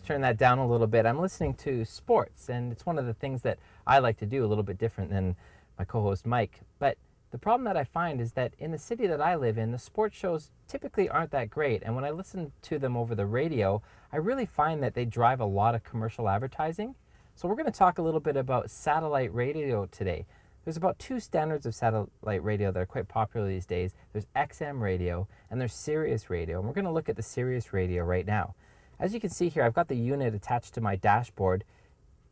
just turn that down a little bit. I'm listening to sports, and it's one of the things that I like to do, a little bit different than my co-host Mike. But the problem that I find is that in the city that I live in, the sports shows typically aren't that great. And when I listen to them over the radio, I really find that they drive a lot of commercial advertising. So we're going to talk a little bit about satellite radio today. There's about two standards of satellite radio that are quite popular these days. There's XM radio and there's Sirius radio. And we're going to look at the Sirius radio right now. As you can see here, I've got the unit attached to my dashboard.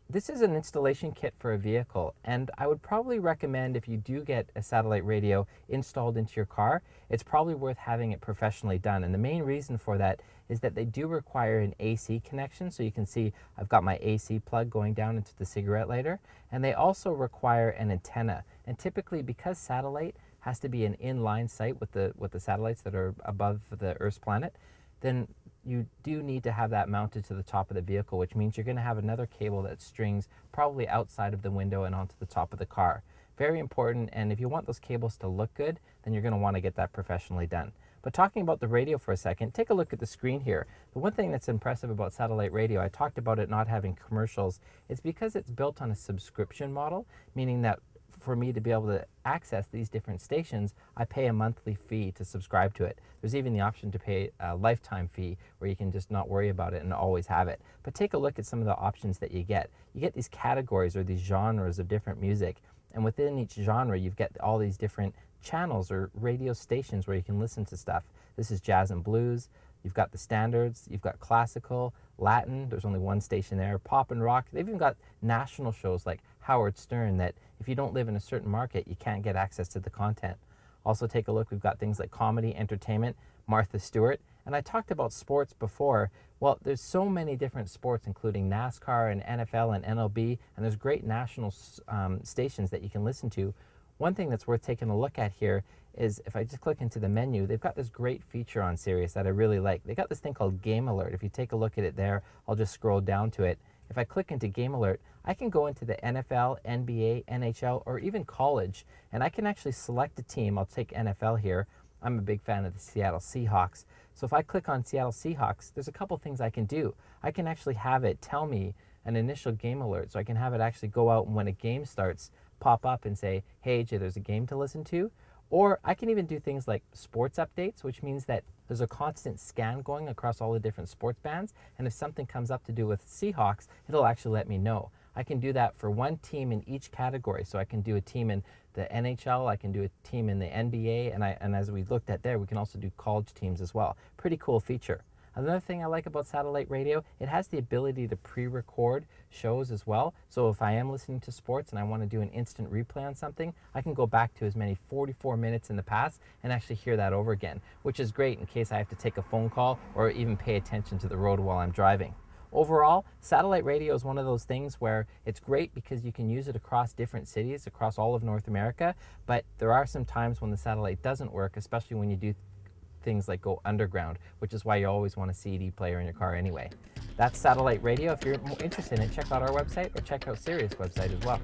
This is an installation kit for a vehicle, and I would probably recommend, if you do get a satellite radio installed into your car, it's probably worth having it professionally done. And the main reason for that is that they do require an AC connection. So you can see I've got my AC plug going down into the cigarette lighter, and they also require an antenna. And typically, because satellite has to be an inline site with the satellites that are above the Earth's planet, then you do need to have that mounted to the top of the vehicle, which means you're going to have another cable that strings probably outside of the window and onto the top of the car. Very important, and if you want those cables to look good, then you're going to want to get that professionally done. But talking about the radio for a second, take a look at the screen here. The one thing that's impressive about satellite radio, I talked about it not having commercials, it's because it's built on a subscription model, meaning that for me to be able to access these different stations, I pay a monthly fee to subscribe to it. There's even the option to pay a lifetime fee where you can just not worry about it and always have it. But take a look at some of the options that you get. You get these categories or these genres of different music, and within each genre you've got all these different channels or radio stations where you can listen to stuff. This is jazz and blues. You've got the standards, you've got classical, Latin, there's only one station there, pop and rock. They've even got national shows like Howard Stern that if you don't live in a certain market, you can't get access to the content. Also take a look, we've got things like comedy, entertainment, Martha Stewart. And I talked about sports before. Well, there's so many different sports, including NASCAR and NFL and MLB, and there's great national stations that you can listen to. One thing that's worth taking a look at here is if I just click into the menu, they've got this great feature on Sirius that I really like. They got this thing called Game Alert. If you take a look at it there, I'll just scroll down to it. If I click into Game Alert, I can go into the NFL, NBA, NHL, or even college, and I can actually select a team. I'll take NFL here. I'm a big fan of the Seattle Seahawks. So if I click on Seattle Seahawks, there's a couple things I can do. I can actually have it tell me an initial game alert, so I can have it actually go out and when a game starts, pop up and say, hey AJ, there's a game to listen to. Or I can even do things like sports updates, which means that there's a constant scan going across all the different sports bands, and if something comes up to do with Seahawks, it'll actually let me know. I can do that for one team in each category, so I can do a team in the NHL, I can do a team in the NBA, and as we looked at there, we can also do college teams as well. Pretty cool feature. Another thing I like about satellite radio, it has the ability to pre-record shows as well. So if I am listening to sports and I want to do an instant replay on something, I can go back to as many 44 minutes in the past and actually hear that over again, which is great in case I have to take a phone call or even pay attention to the road while I'm driving. Overall, satellite radio is one of those things where it's great because you can use it across different cities, across all of North America, but there are some times when the satellite doesn't work, especially when you do things like go underground, which is why you always want a CD player in your car anyway. That's satellite radio. If you're interested in it, check out our website or check out Sirius website as well.